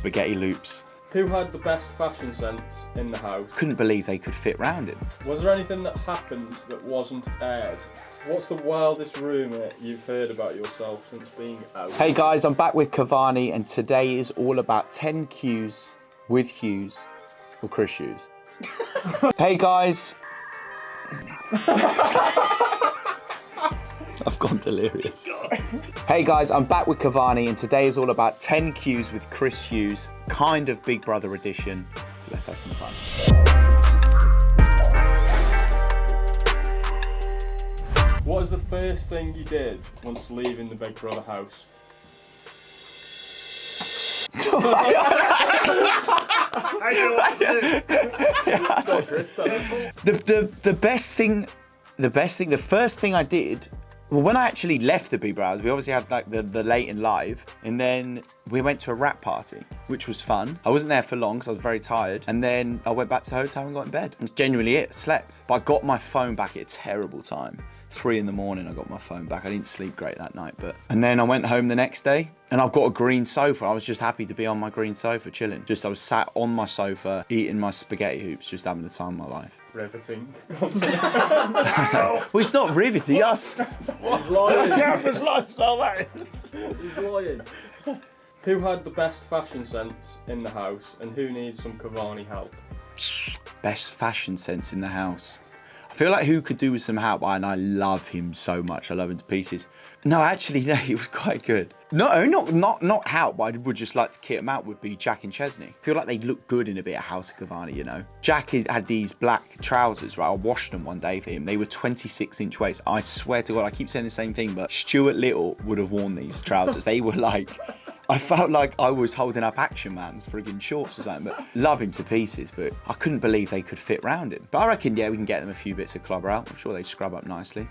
Spaghetti loops. Who had the best fashion sense in the house? Couldn't believe they could fit round him. Was there anything that happened that wasn't aired? What's the wildest rumour you've heard about yourself since being out? Hey guys, I'm back with Cavani and today is all about 10 Qs with Hughes, or Chris Hughes. Hey guys. I've gone delirious. Hey guys, I'm back with Cavani and today is all about 10 Qs with Chris Hughes, kind of Big Brother edition. So let's have some fun. What was the first thing you did once leaving the Big Brother house? I know what to do. The first thing I did, well, when I actually left the Big Brother, we obviously had like the late and live, and then we went to a rap party, which was fun. I wasn't there for long because I was very tired, and then I went back to the hotel and got in bed. And genuinely it, slept. But I got my phone back at a terrible time. 3 in the morning, I got my phone back. I didn't sleep great that night, and then I went home the next day and I've got a green sofa. I was just happy to be on my green sofa, chilling. I was sat on my sofa, eating my spaghetti hoops, just having the time of my life. Riveting. Well, it's not riveting, He's lying. That's the average lifestyle, that is. He's lying. Who had the best fashion sense in the house and who needs some Cavani help? Best fashion sense in the house. I feel like who could do with some help, and I love him so much. I love him to pieces. No, actually, no, he was quite good. Not help, but I would just like to kit him out, would be Jack and Chesney. I feel like they'd look good in a bit of House of Cavani, you know. Jack had these black trousers, right? I washed them one day for him. They were 26-inch waist. I swear to God, I keep saying the same thing, but Stuart Little would have worn these trousers. They were like, I felt like I was holding up Action Man's friggin' shorts or something, but love him to pieces, but I couldn't believe they could fit round him. But I reckon, yeah, we can get them a few bits of clobber out. I'm sure they'd scrub up nicely.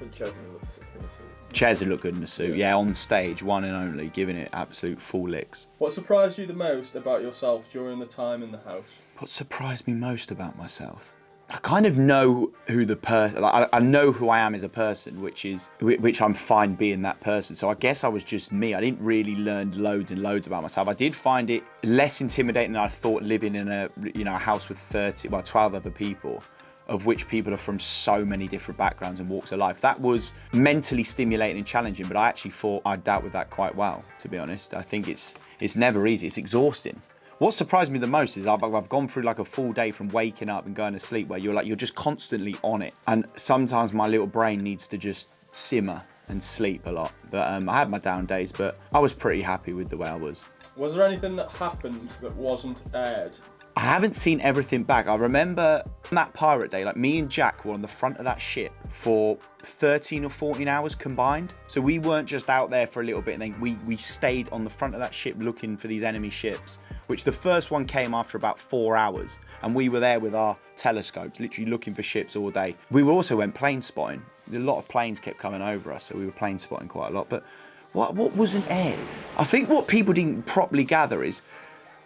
Chairs would look good in a suit, yeah, on stage, one and only, giving it absolute full licks. What surprised you the most about yourself during the time in the house? What surprised me most about myself? I kind of know who the person, I know who I am as a person, which I'm fine being that person. So I guess I was just me. I didn't really learn loads and loads about myself. I did find it less intimidating than I thought, living in a house with 12 other people, of which people are from so many different backgrounds and walks of life. That was mentally stimulating and challenging, but I actually thought I dealt with that quite well, to be honest. I think it's never easy, it's exhausting. What surprised me the most is I've gone through like a full day from waking up and going to sleep where you're just constantly on it. And sometimes my little brain needs to just simmer and sleep a lot. But I had my down days, but I was pretty happy with the way I was. Was there anything that happened that wasn't aired? I haven't seen everything back. I remember that pirate day, like me and Jack were on the front of that ship for 13 or 14 hours combined. So we weren't just out there for a little bit, and then we stayed on the front of that ship looking for these enemy ships, which the first one came after about 4 hours. And we were there with our telescopes, literally looking for ships all day. We also went plane spotting. A lot of planes kept coming over us, so we were plane spotting quite a lot. But what wasn't aired? I think what people didn't properly gather is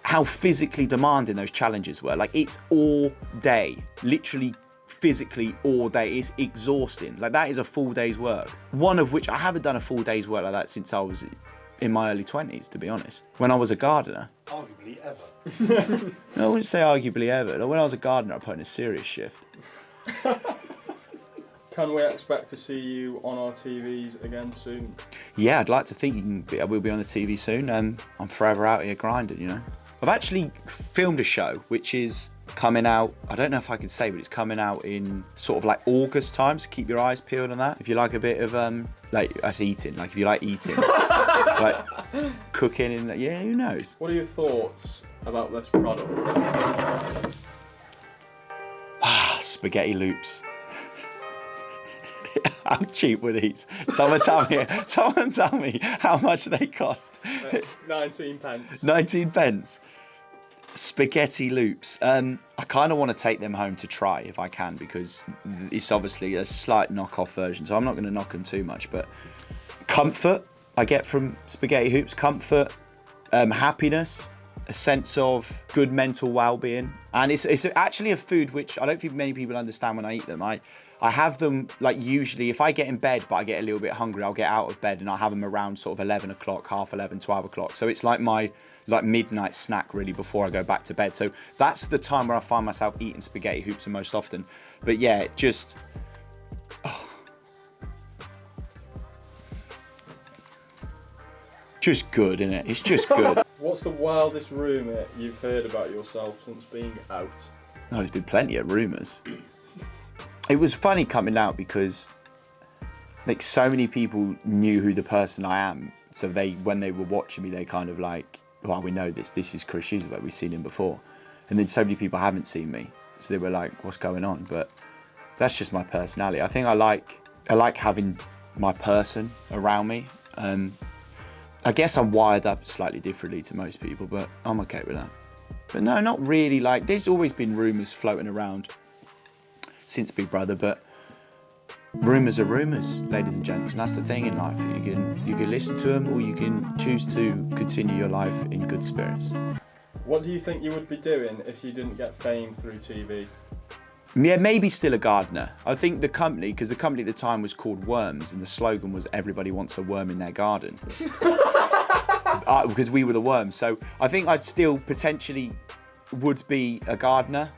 how physically demanding those challenges were. Like, it's all day, literally physically all day. It's exhausting. Like, that is a full day's work. One of which I haven't done a full day's work like that since I was in my early 20s, to be honest. When I was a gardener. Arguably ever. No, I wouldn't say arguably ever. When I was a gardener, I put in a serious shift. Can we expect to see you on our TVs again soon? Yeah, I'd like to think we'll be on the TV soon. I'm forever out here grinding, you know. I've actually filmed a show which is coming out, I don't know if I can say, but it's coming out in sort of like August time, so keep your eyes peeled on that. If you like a bit of, like, that's eating, like if you like eating, like cooking, and yeah, who knows? What are your thoughts about this product? Spaghetti loops. How cheap were these? Someone tell me how much they cost. 19 pence. 19 pence. Spaghetti loops. I kind of want to take them home to try if I can, because it's obviously a slight knockoff version, so I'm not going to knock them too much. But comfort I get from spaghetti hoops, comfort, happiness, a sense of good mental well-being, and it's actually a food which I don't think many people understand when I eat them. I have them like usually if I get in bed but I get a little bit hungry, I'll get out of bed and I'll have them around sort of 11 o'clock, half 11, 12 o'clock. So it's like my midnight snack really before I go back to bed. So that's the time where I find myself eating spaghetti hoops the most often. But yeah, just good, isn't it? It's just good. What's the wildest rumour you've heard about yourself since being out? Oh, there's been plenty of rumours. It was funny coming out because like so many people knew who the person I am. So when they were watching me, they kind of like, well, we know this is Chris Hughes, but we've seen him before. And then so many people haven't seen me. So they were like, what's going on? But that's just my personality. I think I like having my person around me. I guess I'm wired up slightly differently to most people, but I'm okay with that. But no, not really. Like, there's always been rumours floating around since Big Brother, but rumours are rumours, ladies and gents, and that's the thing in life. You can listen to them, or you can choose to continue your life in good spirits. What do you think you would be doing if you didn't get fame through TV? Yeah, maybe still a gardener. I think the company, because the company at the time was called Worms, and the slogan was "Everybody wants a worm in their garden." Because we were the worms. So I think I'd still potentially would be a gardener,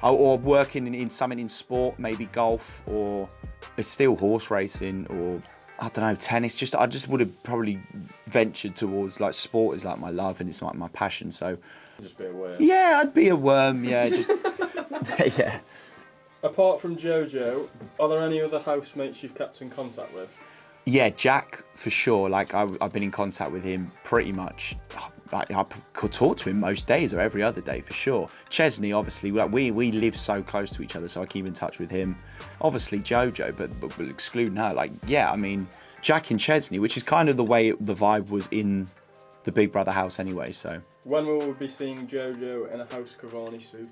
or working in something in sport, maybe golf, or it's still horse racing, or I don't know, tennis. I just would have probably ventured towards like sport is like my love and it's like my passion. So Just be a worm. yeah, I'd be a worm. Yeah, just yeah. Apart from Jojo, are there any other housemates you've kept in contact with? Yeah, Jack for sure. Like I've been in contact with him pretty much. Like, I could talk to him most days or every other day for sure. Chesney, obviously, like we live so close to each other, so I keep in touch with him. Obviously Jojo, but excluding her, like yeah, I mean Jack and Chesney, which is kind of the way the vibe was in the Big Brother house anyway. So When will we be seeing Jojo in a House Cavani suit?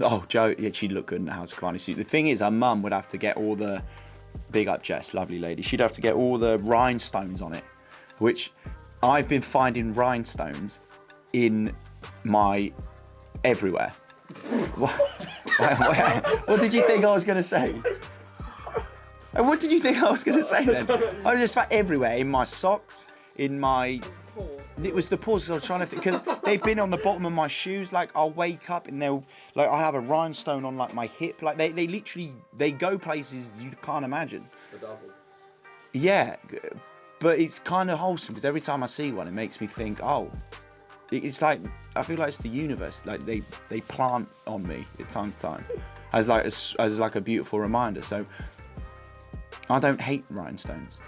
oh, Jo, yeah, she'd look good in a House of Cavani suit. The thing is, her mum would have to get all the big up Jess, lovely lady. She'd have to get all the rhinestones on it, which I've been finding rhinestones in my everywhere. What did you think I was going to say? And what did you think I was going to say then? I was just like everywhere, in my socks, in my... It was the pause. I was trying to think because they've been on the bottom of my shoes. Like I'll wake up and I'll have a rhinestone on like my hip. Like they literally go places you can't imagine. Bedazzled. Yeah, but it's kind of wholesome because every time I see one, it makes me think, oh, it's like I feel like it's the universe. Like they plant on me at time to time as like a beautiful reminder. So I don't hate rhinestones.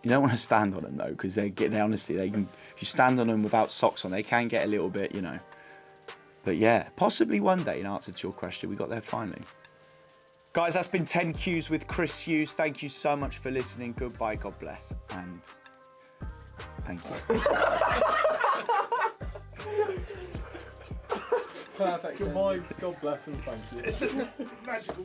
You don't want to stand on them though, because they honestly, they can. If you stand on them without socks on, they can get a little bit, you know. But yeah, possibly one day. In answer to your question, we got there finally. Guys, that's been 10 Qs with Chris Hughes. Thank you so much for listening. Goodbye, God bless, and thank you. Perfect. Goodbye, God bless and thank you. It's a magical